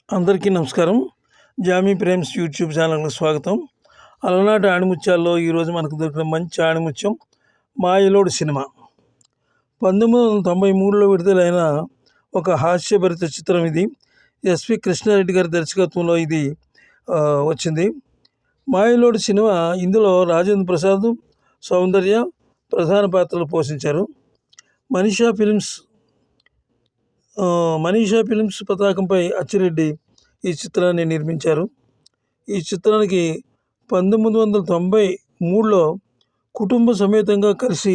అందరికీ నమస్కారం. Jamie Prem's YouTube ఛానల్‌కి స్వాగతం. అలనాటి ఆణిముత్యాల్లో ఈరోజు మనకు దొరికిన మంచి ఆణిముత్యం 'మాయలోడు' సినిమా. 1993లో విడుదలైన ఒక హాస్యభరిత చిత్రం ఇది. ఎస్వి కృష్ణారెడ్డి గారి దర్శకత్వంలో ఇది వచ్చింది. 'మాయలోడు' సినిమా ఇందులో రాజేంద్ర ప్రసాద్, సౌందర్య ప్రధాన పాత్రలు పోషించారు. మనీషా ఫిల్మ్స్ పతాకంపై అచ్చిరెడ్డి ఈ చిత్రాన్ని నిర్మించారు. ఈ చిత్రానికి 1993లో కుటుంబ సమేతంగా కలిసి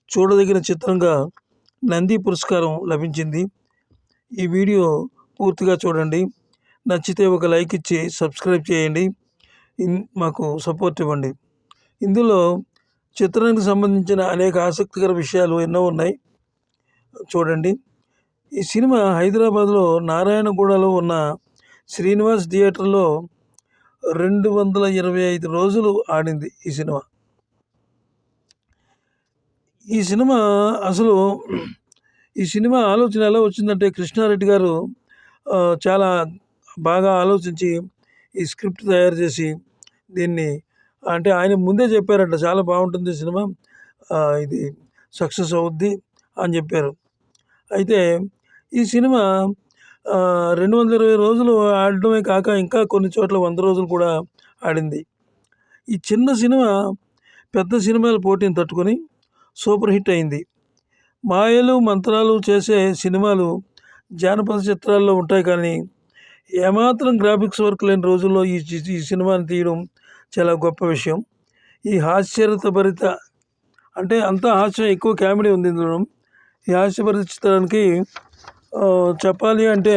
చూడదగిన చిత్రంగా నంది పురస్కారం లభించింది. ఈ వీడియో పూర్తిగా చూడండి. నచ్చితే ఒక లైక్ ఇచ్చి సబ్స్క్రైబ్ చేయండి. మాకు సపోర్ట్ ఇవ్వండి. ఇందులో చిత్రానికి సంబంధించిన అనేక ఆసక్తికర విషయాలు ఎన్నో ఉన్నాయి, చూడండి. ఈ సినిమా హైదరాబాద్లో నారాయణగూడలో ఉన్న శ్రీనివాస్ థియేటర్లో 225 రోజులు ఆడింది. ఈ సినిమా ఆలోచన ఎలా వచ్చిందంటే, కృష్ణారెడ్డి గారు చాలా బాగా ఆలోచించి ఈ స్క్రిప్ట్ తయారు చేసి దీన్ని, అంటే ఆయన ముందే చెప్పారంట, చాలా బాగుంటుంది సినిమా, ఇది సక్సెస్ అవుద్ది అని చెప్పారు. అయితే ఈ సినిమా 220 రోజులు ఆడడమే కాక ఇంకా కొన్ని చోట్ల 100 రోజులు కూడా ఆడింది. ఈ చిన్న సినిమా పెద్ద సినిమాల పోటీని తట్టుకొని సూపర్ హిట్ అయింది. మాయలు మంత్రాలు చేసే సినిమాలు జానపద చిత్రాల్లో ఉంటాయి, కానీ ఏమాత్రం గ్రాఫిక్స్ వర్క్ లేని రోజుల్లో ఈ సినిమాని తీయడం చాలా గొప్ప విషయం. ఈ హాస్యరతభరిత, అంటే అంతా హాస్యం, ఎక్కువ కామెడీ ఉంది ఇందులో. ఈ హాస్యభరిత చిత్రానికి చెప్పాలి అంటే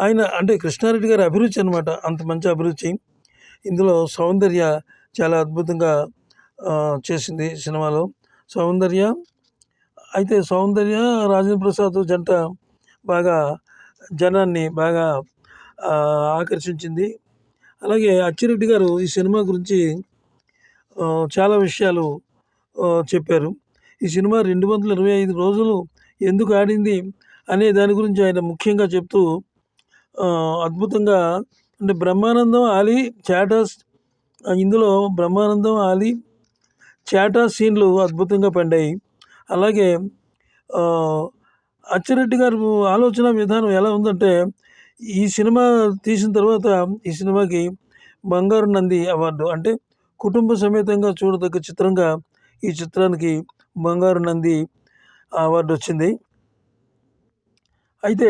ఆయన, అంటే కృష్ణారెడ్డి గారి అభిరుచి అనమాట, అంత మంచి అభిరుచి. ఇందులో సౌందర్య చాలా అద్భుతంగా చేసింది సినిమాలో. సౌందర్య రాజేంద్ర ప్రసాద్ జంట బాగా జనాన్ని బాగా ఆకర్షించింది. అలాగే అచ్చిరెడ్డి గారు ఈ సినిమా గురించి చాలా విషయాలు చెప్పారు. ఈ సినిమా 225 రోజులు ఎందుకు ఆడింది అనే దాని గురించి ఆయన ముఖ్యంగా చెప్తూ అద్భుతంగా, అంటే బ్రహ్మానందం, ఆలీ, చాటాస్, ఇందులో బ్రహ్మానందం, ఆలీ, చాటాస్ సీన్లు అద్భుతంగా పండాయి. అలాగే అచ్చిరెడ్డి గారు ఆలోచన విధానం ఎలా ఉందంటే, ఈ సినిమా తీసిన తర్వాత ఈ సినిమాకి బంగారు నంది అవార్డు, అంటే కుటుంబ సమేతంగా చూడదగ్గ చిత్రంగా ఈ చిత్రానికి బంగారు నంది అవార్డు వచ్చింది. అయితే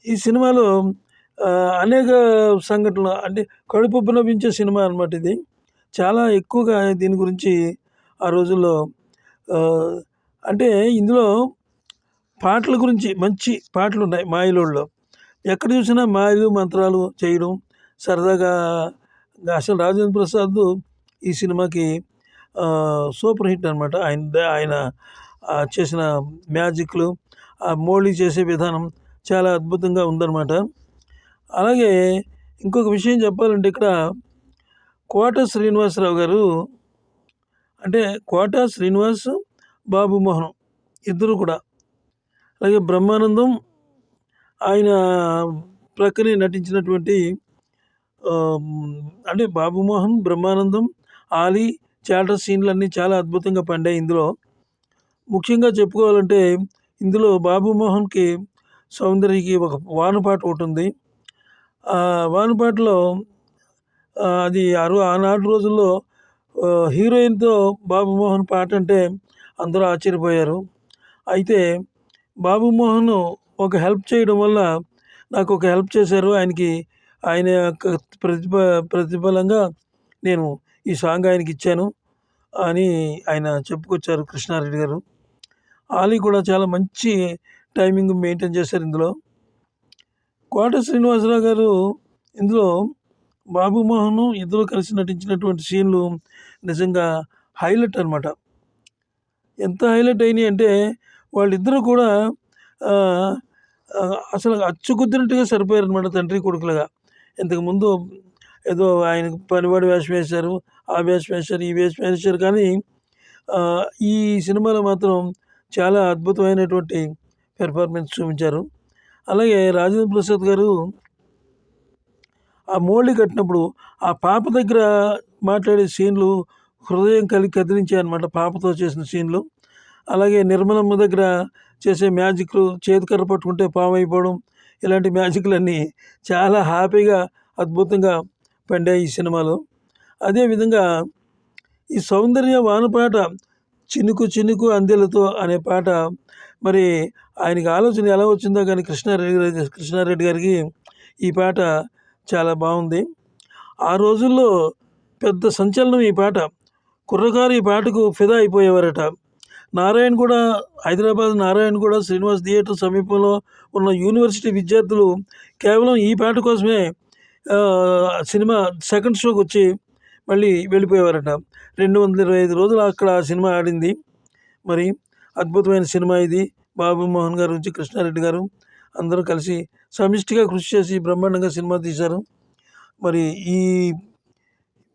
ఈ సినిమాలో అనేక సంఘటనలు, అంటే కడుపు నవ్వించే సినిమా అన్నమాట ఇది. చాలా ఎక్కువగా దీని గురించి ఆ రోజుల్లో, అంటే ఇందులో పాటల గురించి మంచి పాటలు ఉన్నాయి. మాయలోడులో ఎక్కడ చూసినా మాయలు మంత్రాలు చేయడం సరదాగా. అసలు రాజేంద్ర ప్రసాద్ ఈ సినిమాకి సూపర్ హిట్ అనమాట. ఆయన చేసిన మ్యాజిక్లు, ఆ మోళీ చేసే విధానం చాలా అద్భుతంగా ఉందన్నమాట. అలాగే ఇంకొక విషయం చెప్పాలంటే, ఇక్కడ కోట శ్రీనివాసరావు గారు, అంటే కోట శ్రీనివాస్, బాబు మోహన్ ఇద్దరు కూడా, అలాగే బ్రహ్మానందం ఆయన ప్రక్కనే నటించినటువంటి, అంటే బాబు మోహన్, బ్రహ్మానందం, ఆలీ, చాటర్ సీన్లు అన్నీ చాలా అద్భుతంగా పండాయి. ఇందులో ముఖ్యంగా చెప్పుకోవాలంటే, ఇందులో బాబు మోహన్కి సౌందర్యకి ఒక వానపాట ఒకటి ఉంది. ఆ వానపాటలో అది ఆనాటి రోజుల్లో హీరోయిన్తో బాబు మోహన్ పాట అంటే అందరూ ఆశ్చర్యపోయారు. అయితే బాబు మోహన్ ఒక హెల్ప్ చేయడం వల్ల, నాకు ఒక హెల్ప్ చేశారు, ఆయన యొక్క ప్రతిఫలంగా నేను ఈ సాంగ్ ఆయనకి ఇచ్చాను అని ఆయన చెప్పుకొచ్చారు కృష్ణారెడ్డి గారు. ఆలీ కూడా చాలా మంచి టైమింగ్ మెయింటైన్ చేశారు ఇందులో. కోట శ్రీనివాసరావు గారు ఇందులో బాబు మోహన్ ఇద్దరు కలిసి నటించినటువంటి సీన్లు నిజంగా హైలైట్ అనమాట. ఎంత హైలైట్ అయినాయి అంటే, వాళ్ళిద్దరూ కూడా అసలు అచ్చుకుద్దినట్టుగా సరిపోయారు అనమాట, తండ్రి కొడుకులుగా. ఇంతకుముందు ఏదో ఆయనకు పనివాడి వేషం వేశారు, ఆ వేషం వేశారు, ఈ వేషం వేశారు, కానీ ఈ సినిమాలో మాత్రం చాలా అద్భుతమైనటువంటి పెర్ఫార్మెన్స్ చూపించారు. అలాగే రాజేంద్ర ప్రసాద్ గారు ఆ మోళి కట్టినప్పుడు ఆ పాప దగ్గర మాట్లాడే సీన్లు హృదయం కదిలించాయన్నమాట, పాపతో చేసిన సీన్లు. అలాగే నిర్మలమ్మ దగ్గర చేసే మ్యాజిక్లు, చేతికర్ర పట్టుకుంటే పాము అయిపోవడం, ఇలాంటి మ్యాజిక్లన్నీ చాలా హ్యాపీగా అద్భుతంగా పండాయి ఈ సినిమాలో. అదేవిధంగా ఈ సౌందర్య వానపాట చినుకు చినుకు అందెలతో అనే పాట మరి ఆయనకి ఆలోచన ఎలా వచ్చిందో కానీ కృష్ణారెడ్డి గారికి ఈ పాట చాలా బాగుంది. ఆ రోజుల్లో పెద్ద సంచలనం ఈ పాట. కుర్రకారు ఈ పాటకు ఫిదా అయిపోయేవారట. నారాయణగూడ, హైదరాబాద్ నారాయణగూడ శ్రీనివాస్ థియేటర్ సమీపంలో ఉన్న యూనివర్సిటీ విద్యార్థులు కేవలం ఈ పాట కోసమే సినిమా సెకండ్ షోకి వచ్చి మళ్ళీ వెళ్ళిపోయేవారట. 225 రోజులు అక్కడ సినిమా ఆడింది. మరి అద్భుతమైన సినిమా ఇది. బాబు మోహన్ గారు నుంచి కృష్ణారెడ్డి గారు అందరూ కలిసి సమిష్టిగా కృషి చేసి బ్రహ్మాండంగా సినిమా తీశారు. మరి ఈ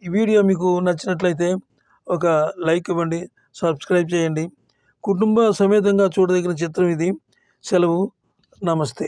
వీడియో మీకు నచ్చినట్లయితే ఒక లైక్ ఇవ్వండి, సబ్స్క్రైబ్ చేయండి. కుటుంబ సమేతంగా చూడదగిన చిత్రం ఇది. సెలవు, నమస్తే.